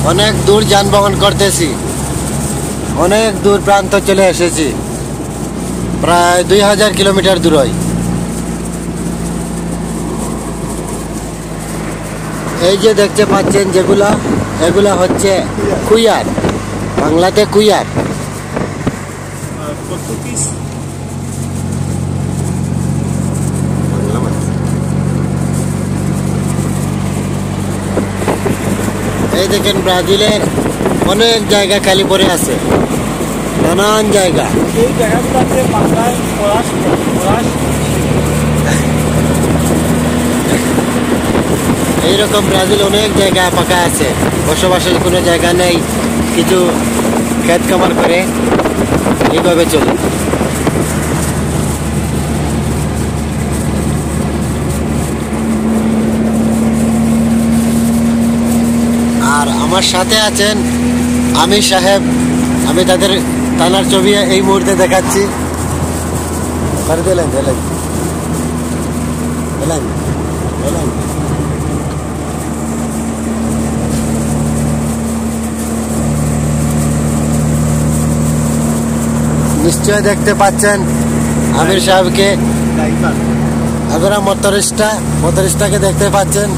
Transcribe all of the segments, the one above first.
অনেক দূর যানবাহন করতেছি, অনেক দূর প্রান্ত চলে এসেছি, প্রায় 2000 কিলোমিটার দূরই। এই যে দেখতে পাচ্ছেন যেগুলা, এগুলা হচ্ছে কুইয়ার, বাংলাতে কুইয়ার। এই দেখেন ব্রাজিলের অনেক জায়গা খালি পড়ে আছে, নানান জায়গা। এইরকম ব্রাজিল অনেক জায়গা ফাঁকা আছে, বসবাসের কোনো জায়গা নেই, কিছু ক্ষেত খামার করে এইভাবে চলে। আর আমার সাথে আছেন আমির সাহেব, আমি তানার ছবি এই মুহূর্তে দেখাচ্ছি। নিশ্চয় দেখতে পাচ্ছেন আমির সাহেবকে, আপনারা মোটরিস্টাকে দেখতে পাচ্ছেন।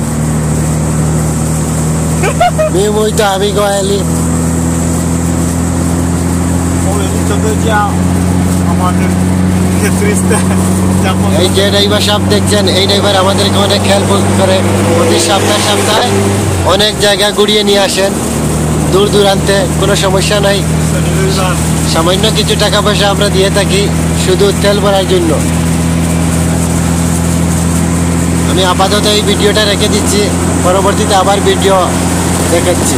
Muito amigo ele. এই যে ড্রাইভার সাহেব দেখছেন, এই ড্রাইভার আমাদেরকে অনেক হেল্প করে, প্রতি সপ্তাহে অনেক জায়গা ঘুরিয়ে নিয়ে আসেন, দূর দূরান্তে, কোনো সমস্যা নাই। সামান্য কিছু টাকা পয়সা আমরা দিয়ে থাকি শুধু তেল ভরার জন্য। আমি আপাতত এই ভিডিওটা রেখে দিচ্ছি, পরবর্তীতে আবার ভিডিও দেখাচ্ছি।